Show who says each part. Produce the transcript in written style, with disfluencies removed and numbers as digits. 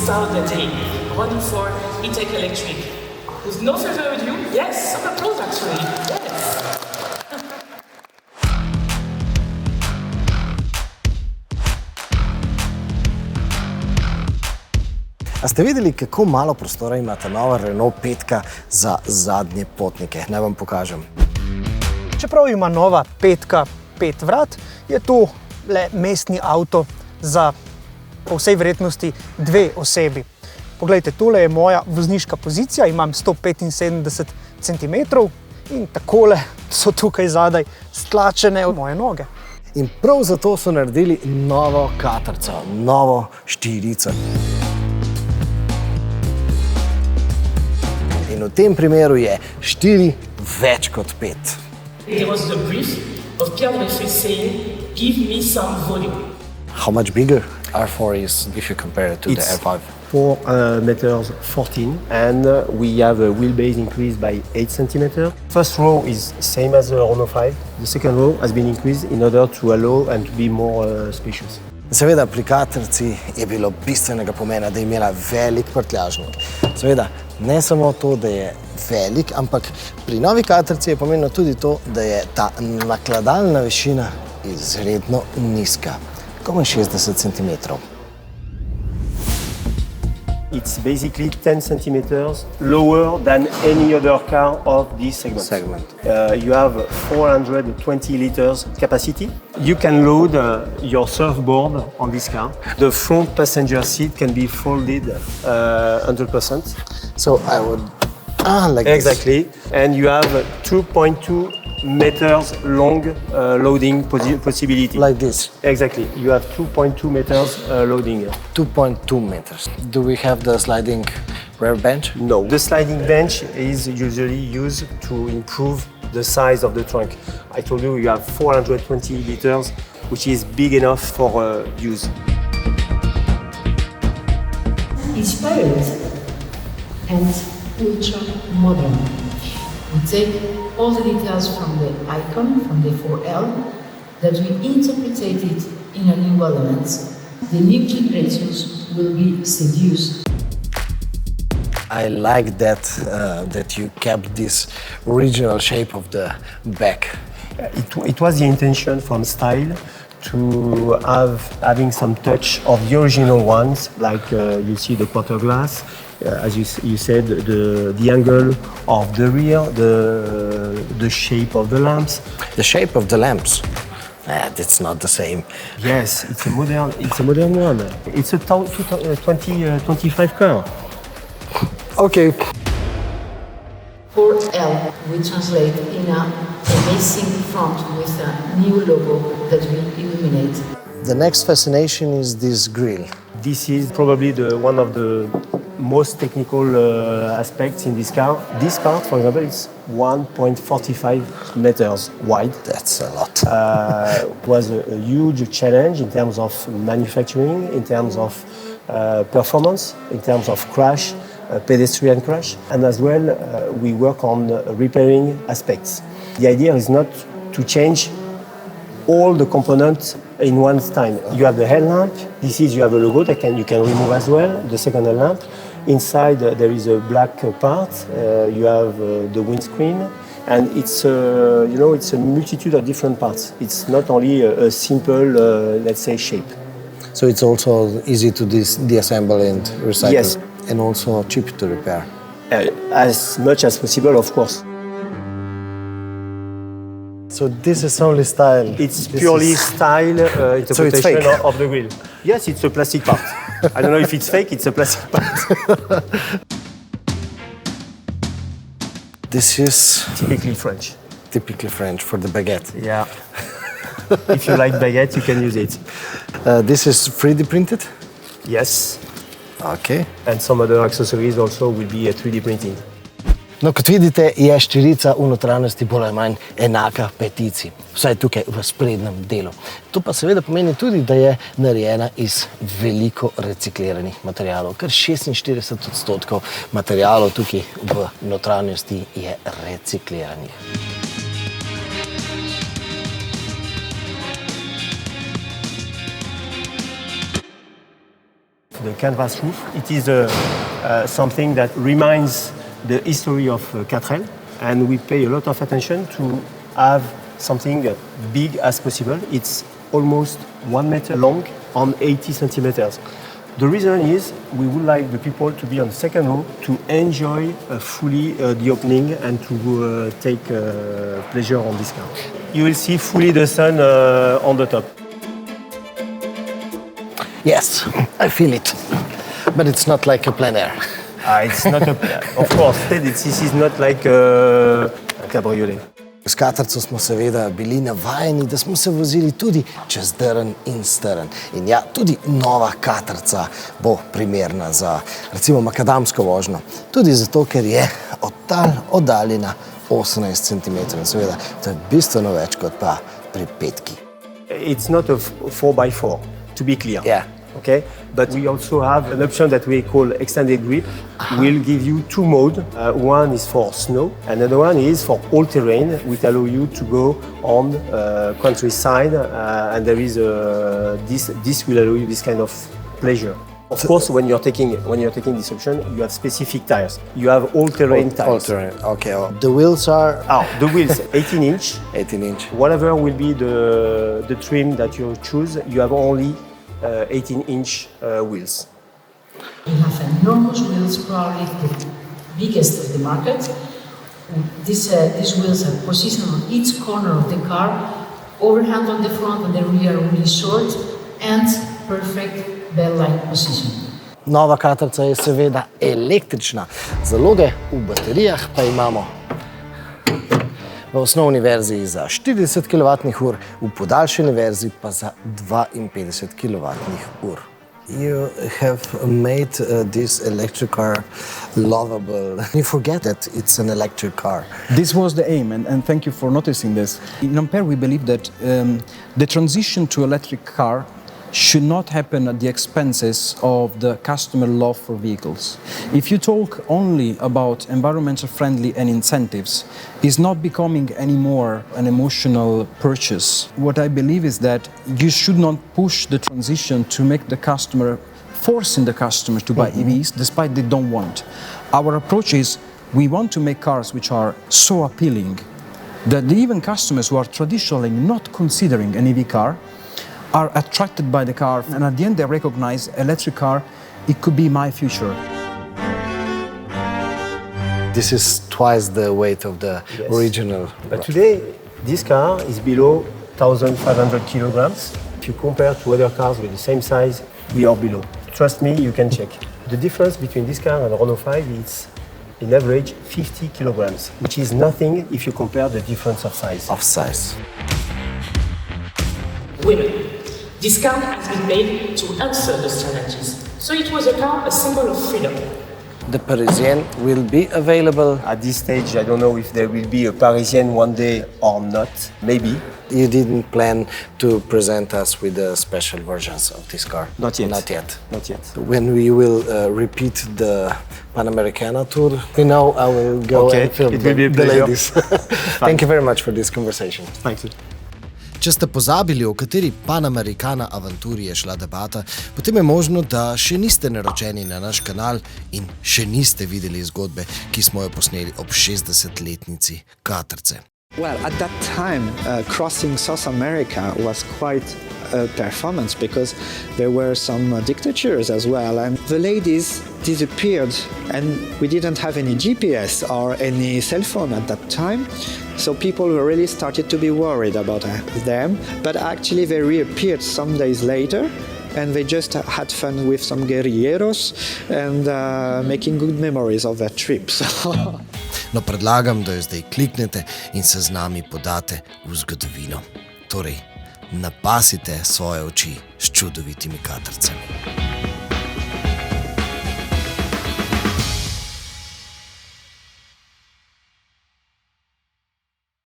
Speaker 1: start the day running for E-Tech Electric. With no further ado, yes, some applause actually, yes.
Speaker 2: A ste videli, kako malo prostora ima ta nova Renault 5 za zadnje potnike? Naj vam pokažem.
Speaker 3: Čeprav ima nova 5 5 vrat, je to le mestni avto za po vsej verjetnosti 2 osebi. Poglejte, tole je moja vozniška pozicija, imam 175 cm in takole so tukaj zadaj stlačene moje noge.
Speaker 2: In prav zato so naredili novo katrco, novo štirico. In v tem primeru je 4 več kot 5.
Speaker 1: There was the brief of Pierre Dreyfus saying, give me some volume.
Speaker 2: How much bigger R4 is if you compare it to the R5?
Speaker 4: 4 meters 14, and we have a wheelbase increase by 8 centimeters. First row is same as the Renault 5. The second row has been increased in order to allow and to be more spacious.
Speaker 2: Seveda, pri katrci je bilo bistvenega pomena, da je imela velik prtljažnik. Seveda, ne samo to, da je velik, ampak pri novi katrci je pomenilo tudi to, da je ta nakladalna višina izredno nizka, komaj 60 cm.
Speaker 4: It's basically 10 centimeters lower than any other car of this segment. You have 420 liters capacity. You can load your surfboard on this car. The front passenger seat can be folded 100%.
Speaker 2: So I would, like
Speaker 4: exactly.
Speaker 2: This.
Speaker 4: And you have 2.2 meters long loading possibility.
Speaker 2: Like this?
Speaker 4: Exactly. You have 2.2 meters loading.
Speaker 2: 2.2 meters. Do we have the sliding rear bench?
Speaker 4: No. The sliding bench is usually used to improve the size of the trunk. I told you you have 420 liters, which is big enough for use.
Speaker 5: Inspired and ultra modern. We take all the details from the icon, from the 4L, that we interpreted it in a new element. The new generations will be seduced.
Speaker 2: I like that that you kept this original shape of the back.
Speaker 4: It was the intention from style to having some touch of the original ones, like you see the quarter glass. As you said, the angle of the rear, the shape of the lamps.
Speaker 2: The shape of the lamps? That's not the same.
Speaker 4: Yes, it's a modern one. It's a 2025 car.
Speaker 2: Okay.
Speaker 5: 4L we translate in an amazing font with a new logo that we illuminate.
Speaker 2: The next fascination is this grille.
Speaker 4: This is probably one of the most technical aspects in this car. This part, for example, is 1.45 meters wide.
Speaker 2: That's a lot.
Speaker 4: It was a huge challenge in terms of manufacturing, in terms of performance, in terms of crash, pedestrian crash, and as well we work on repairing aspects. The idea is not to change all the components in one time. You have the headlamp. You have a logo that you can remove as well. The second headlamp. Inside there is a black part. You have the windscreen, and it's it's a multitude of different parts. It's not only a simple, let's say, shape.
Speaker 2: So it's also easy to deassemble and recycle.
Speaker 4: Yes,
Speaker 2: and also cheap to repair.
Speaker 4: As much as possible, of course.
Speaker 2: So this is only style?
Speaker 4: It's purely style interpretation of the wheel. Yes, it's a plastic part. I don't know if it's fake, it's a plastic part.
Speaker 2: This is...
Speaker 4: Typically French.
Speaker 2: Typically French, for the baguette.
Speaker 4: Yeah. If you like baguette, you can use it.
Speaker 2: This is 3D printed?
Speaker 4: Yes.
Speaker 2: Okay.
Speaker 4: And some other accessories also will be 3D printing.
Speaker 2: No, kot vidite, je štirica v notranjosti bolj ali manj enaka petici, vsaj tukaj v sprednjem delu. To pa seveda pomeni tudi, da je narejena iz veliko recikliranih materialov. Kar 46% materialov tukaj v notranjosti je recikliranih.
Speaker 4: the canvas roof. It is something that reminds the history of Catrel, and we pay a lot of attention to have something big as possible. It's almost 1 meter long on 80 centimeters. The reason is we would like the people to be on the second row to enjoy fully the opening and to take pleasure on this car. You will see fully the sun on the top.
Speaker 2: Yes, I feel it. But it's not like a plein air.
Speaker 4: It's not of course, this is not like a cabriolet.
Speaker 2: S katrco smo seveda bili navajeni, da smo se vozili tudi čez drn in strn. In ja, tudi nova katrca bo primerna za recimo makadamsko vožnjo. Tudi zato, ker je od tal oddaljena 18 cm. Seveda, to je bistveno več kot pa pri petki.
Speaker 4: It's not a 4x4, to be clear.
Speaker 2: Yeah.
Speaker 4: Okay, but we also have an option that we call extended grip. We'll give you two modes. One is for snow, and another one is for all terrain, which allow you to go on countryside, and there is this will allow you this kind of pleasure. Of course, when you're taking this option, you have specific tires. You have all-terrain tires.
Speaker 2: All-terrain, okay. The wheels are?
Speaker 4: The wheels, 18 inch.
Speaker 2: 18 inch.
Speaker 4: Whatever will be the trim that you choose, you have only 18-inch wheels.
Speaker 5: We have enormous wheels, probably the biggest of the market. These wheels are positioned on each corner of the car, overhand on the front and the rear really short, and perfect bell-like position.
Speaker 2: Nova katrca je seveda električna. Zaloge v baterijah pa imamo v osnovni verziji za 40 kWh, v podaljšani verziji pa za 52 kWh. You have made this electric car lovable. You forget that it's an electric car.
Speaker 6: This was the aim, and thank you for noticing this. In Ampere, we believe that the transition to electric car should not happen at the expenses of the customer love for vehicles. If you talk only about environmental friendly and incentives, it's not becoming anymore an emotional purchase. What I believe is that you should not push the transition to make the customer, forcing the customer to buy EVs despite they don't want. Our approach is we want to make cars which are so appealing that even customers who are traditionally not considering an EV car are attracted by the car, and at the end they recognize electric car, it could be my future.
Speaker 2: This is twice the weight of the original.
Speaker 4: But today, this car is below 1,500 kilograms. If you compare to other cars with the same size, we are below. Trust me, you can check. The difference between this car and Renault 5 is, in average, 50 kilograms, which is nothing if you compare the difference of size.
Speaker 1: Women. This car has been made to answer those challenges. So it was a symbol of freedom.
Speaker 2: The Parisienne will be available.
Speaker 4: At this stage, I don't know if there will be a Parisienne one day or not. Maybe.
Speaker 2: You didn't plan to present us with the special versions of this car?
Speaker 4: Not yet.
Speaker 2: Not yet.
Speaker 4: Not yet.
Speaker 2: When we will repeat the Panamericana tour, I will go and film
Speaker 4: it will be a
Speaker 2: the
Speaker 4: pleasure.
Speaker 2: ladies. Thank you very much for this conversation.
Speaker 4: Thanks.
Speaker 2: Če ste pozabili, o kateri Panamericana avanturi je šla debata, potem je možno, da še niste naročeni na naš kanal in še niste videli zgodbe, ki smo jo posneli ob 60-letnici katrce.
Speaker 7: Well, at that time, crossing South America was quite a performance because there were some dictatures as well, and the ladies disappeared, and we didn't have any GPS or any cell phone at that time, so people really started to be worried about them, but actually they reappeared some days later, and they just had fun with some guerrilleros and making good memories of that trip.
Speaker 2: No, predlagam, da jo zdaj kliknete in se z nami podate v zgodovino. Torej, napasite svoje oči s čudovitimi katrcami.